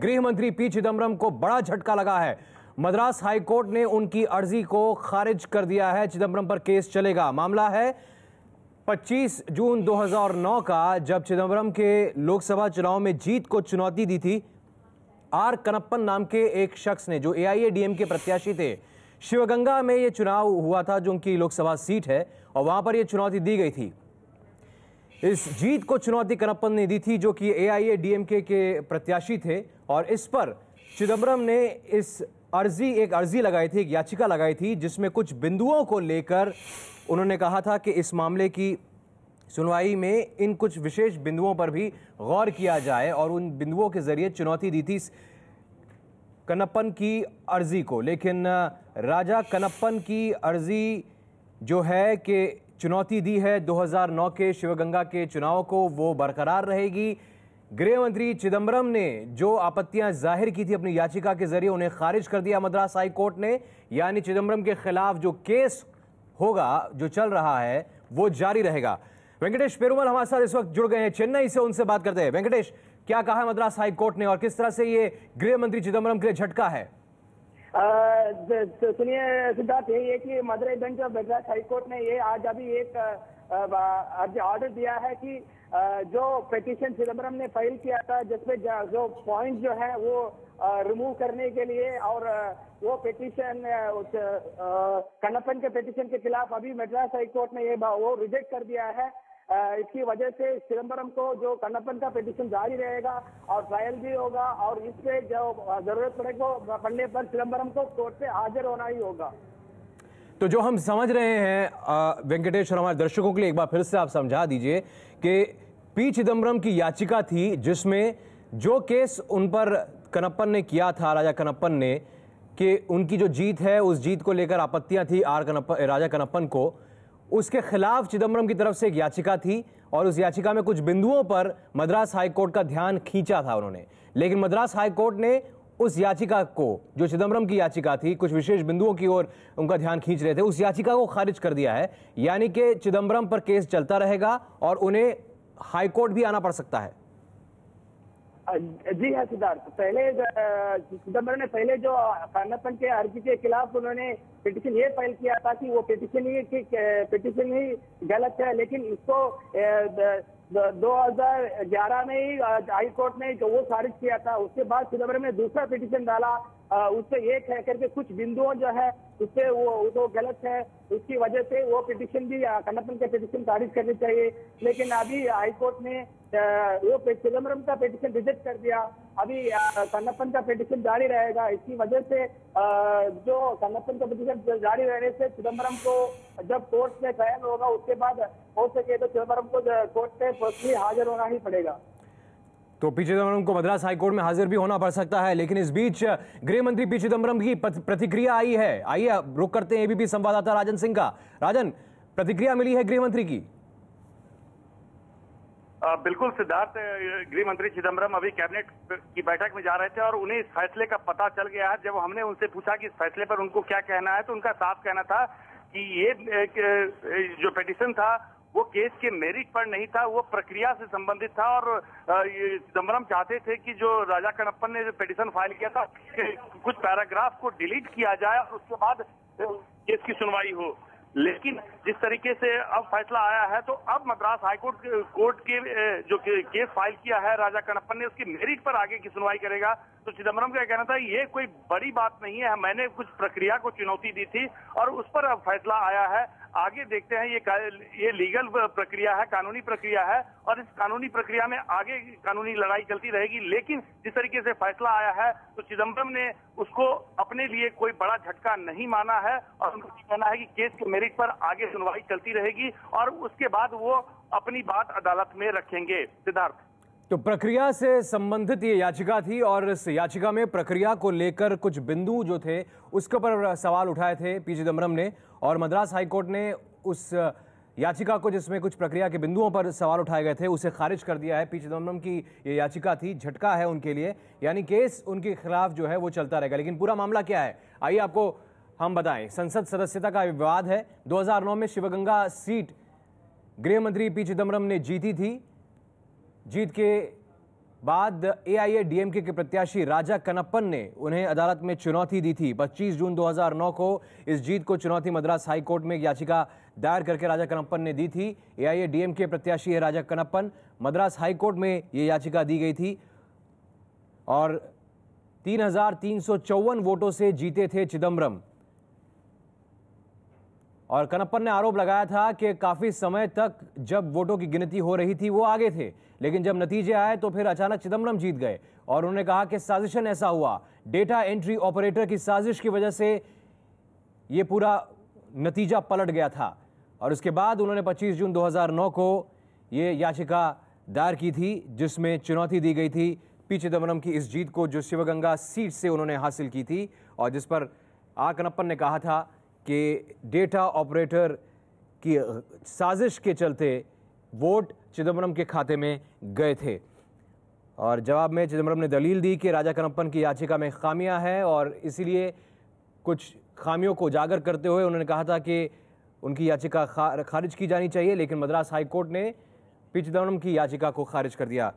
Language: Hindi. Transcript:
गृह मंत्री पी चिदम्बरम को बड़ा झटका लगा है। मद्रास हाईकोर्ट ने उनकी अर्जी को खारिज कर दिया है। चिदम्बरम पर केस चलेगा। मामला है 25 जून 2009 का, जब चिदम्बरम के लोकसभा चुनाव में जीत को चुनौती दी थी आर कनप्पन नाम के एक शख्स ने, जो एआईएडीएम के प्रत्याशी थे। शिवगंगा में यह चुनाव हुआ था, जो उनकी लोकसभा सीट है, और वहां पर यह चुनौती दी गई थी। इस जीत को चुनौती कनप्पन ने दी थी, जो कि एआईएडीएमके के प्रत्याशी थे, और इस पर चिदम्बरम ने एक अर्जी लगाई थी, एक याचिका लगाई थी, जिसमें कुछ बिंदुओं को लेकर उन्होंने कहा था कि इस मामले की सुनवाई में इन कुछ विशेष बिंदुओं पर भी गौर किया जाए, और उन बिंदुओं के जरिए चुनौती दी थी कनप्पन की अर्जी को। लेकिन राजा कनप्पन की अर्जी जो है कि चुनौती दी है 2009 के शिवगंगा के चुनाव को, वो बरकरार रहेगी। गृह मंत्री चिदम्बरम ने जो आपत्तियां जाहिर की थी अपनी याचिका के जरिए, उन्हें खारिज कर दिया मद्रास हाई कोर्ट ने। यानी चिदम्बरम के खिलाफ जो केस होगा, जो चल रहा है, वो जारी रहेगा। वेंकटेश पेरुमल हमारे साथ इस वक्त जुड़ गए हैं चेन्नई से, उनसे बात करते हैं। वेंकटेश, क्या कहा है मद्रास हाई कोर्ट ने और किस तरह से ये गृह मंत्री चिदम्बरम के लिए झटका है? सुनिए सिद्धार्थ, यही है कि Madurai bench of Madras high court ने ये आज अभी एक ऑर्डर दिया है कि जो पिटीशन चिदम्बरम ने फाइल किया था, जिसमें जो पॉइंट जो है वो रिमूव करने के लिए, और वो पिटीशन कनप्पन के पिटीशन के खिलाफ अभी मद्रास हाई कोर्ट ने वो रिजेक्ट कर दिया है। इसकी वजह से चिदम्बरम को जो कनप्पन का पिटीशन जारी रहेगा और ट्रायल भी होगा, और इससे जो जरूरत पड़ने पर चिदम्बरम को कोर्ट पे हाजिर होना ही होगा। तो जो हम समझ रहे हैं वेंकटेश, और हमारे दर्शकों के लिए एक बार फिर से आप समझा दीजिए कि पी चिदम्बरम की याचिका थी, जिसमें जो केस उन पर कनप्पन ने किया था, राजा कनप्पन ने, कि उनकी जो जीत है उस जीत को लेकर आपत्तियां थी राजा कनप्पन को, उसके खिलाफ चिदम्बरम की तरफ से एक याचिका थी, और उस याचिका में कुछ बिंदुओं पर मद्रास हाई कोर्ट का ध्यान खींचा था उन्होंने। लेकिन मद्रास हाई कोर्ट ने उस याचिका को, जो चिदम्बरम की याचिका थी, कुछ विशेष बिंदुओं की ओर उनका ध्यान खींच रहे थे, उस याचिका को खारिज कर दिया है। यानी कि चिदम्बरम पर केस चलता रहेगा और उन्हें हाई कोर्ट भी आना पड़ सकता है। जी हाँ सिद्धार्थ, पहले चिदम्बरम ने पहले जो कनप्पन के अर्जी के खिलाफ उन्होंने पिटीशन ये फाइल किया था कि वो पिटीशन ही गलत है, लेकिन इसको 2011 में ही हाई कोर्ट ने जो वो खारिज किया था। उसके बाद चिदम्बरम ने दूसरा पिटीशन डाला, उससे ये कह करके कुछ बिंदुओं जो है उससे वो गलत है, उसकी वजह से वो पिटीशन भी कनप्पन के पिटीशन खारिज करनी चाहिए। लेकिन अभी हाई कोर्ट ने वो चिदम्बरम का पिटीशन रिजेक्ट कर दिया। अभी कनप्पन का पिटीशन जारी रहेगा। इसकी वजह से जो कनप्पन का पिटीशन जारी रहने से चिदम्बरम को जब कोर्ट में ट्रायल होगा, उसके बाद हो सके तो चिदम्बरम को कोर्ट पे पर्सनली हाजिर होना ही पड़ेगा। तो पी चिदम्बरम को मद्रास हाईकोर्ट में हाजिर भी होना पड़ सकता है। लेकिन इस बीच गृह मंत्री पी चिदम्बरम की प्रतिक्रिया आई है। आइए रुक करते हैं एबीपी संवाददाता राजन सिंह का। राजन, प्रतिक्रिया मिली है गृह मंत्री की? बिल्कुल सिद्धार्थ, गृह मंत्री चिदम्बरम अभी कैबिनेट की बैठक में जा रहे थे और उन्हें इस फैसले का पता चल गया है। जब हमने उनसे पूछा कि इस फैसले पर उनको क्या कहना है, तो उनका साफ कहना था कि ये जो पिटीशन था वो केस के मेरिट पर नहीं था, वो प्रक्रिया से संबंधित था। और चिदम्बरम चाहते थे कि जो राजा कनप्पन ने जो पिटीशन फाइल किया था, कुछ पैराग्राफ को डिलीट किया जाए और उसके बाद केस की सुनवाई हो। लेकिन जिस तरीके से अब फैसला आया है, तो अब मद्रास हाईकोर्ट कोर्ट के जो केस फाइल किया है राजा कनप्पन ने, उसकी मेरिट पर आगे की सुनवाई करेगा। तो चिदम्बरम का कहना था ये कोई बड़ी बात नहीं है, मैंने कुछ प्रक्रिया को चुनौती दी थी और उस पर अब फैसला आया है। आगे देखते हैं, ये लीगल प्रक्रिया है, कानूनी प्रक्रिया है, और इस कानूनी प्रक्रिया में आगे कानूनी लड़ाई चलती रहेगी। लेकिन जिस तरीके से फैसला आया है, तो चिदम्बरम ने उसको अपने लिए कोई बड़ा झटका नहीं माना है, और उनका कहना है कि केस के मेरिट पर आगे सुनवाई चलती रहेगी और उसके बाद वो अपनी बात अदालत में रखेंगे। सिद्धार्थ, तो प्रक्रिया से संबंधित ये याचिका थी, और इस याचिका में प्रक्रिया को लेकर कुछ बिंदु जो थे उसके ऊपर सवाल उठाए थे पी चिदम्बरम ने, और मद्रास हाईकोर्ट ने उस याचिका को, जिसमें कुछ प्रक्रिया के बिंदुओं पर सवाल उठाए गए थे, उसे खारिज कर दिया है। पी चिदम्बरम की ये याचिका थी, झटका है उनके लिए, यानी केस उनके खिलाफ जो है वो चलता रहेगा। लेकिन पूरा मामला क्या है, आइए आपको हम बताएं। संसद सदस्यता का विवाद है। 2009 में शिवगंगा सीट गृह मंत्री पी चिदम्बरम ने जीती थी। जीत के बाद एआईएडीएमके के प्रत्याशी राजा कनप्पन ने उन्हें अदालत में चुनौती दी थी। 25 जून 2009 को इस जीत को चुनौती मद्रास हाई कोर्ट में एक याचिका दायर करके राजा कनप्पन ने दी थी। एआईएडीएमके प्रत्याशी है राजा कनप्पन। मद्रास हाई कोर्ट में ये याचिका दी गई थी और 3,354 वोटों से जीते थे चिदम्बरम। और कनप्पन ने आरोप लगाया था कि काफी समय तक जब वोटों की गिनती हो रही थी वो आगे थे, लेकिन जब नतीजे आए तो फिर अचानक चिदम्बरम जीत गए। और उन्होंने कहा कि साजिशन ऐसा हुआ, डेटा एंट्री ऑपरेटर की साजिश की वजह से ये पूरा नतीजा पलट गया था। और उसके बाद उन्होंने 25 जून 2009 को ये याचिका दायर की थी जिसमें चुनौती दी गई थी पी चिदम्बरम की इस जीत को जो शिवगंगा सीट से उन्होंने हासिल की थी और जिस पर आर कनप्पन ने कहा था कि डेटा ऑपरेटर की साजिश के चलते वोट चिदम्बरम के खाते में गए थे। और जवाब में चिदम्बरम ने दलील दी कि राजा कनप्पन की याचिका में खामियां हैं और इसीलिए कुछ खामियों को उजागर करते हुए उन्होंने कहा था कि उनकी याचिका खारिज की जानी चाहिए, लेकिन मद्रास हाई कोर्ट ने पी चिदम्बरम की याचिका को खारिज कर दिया।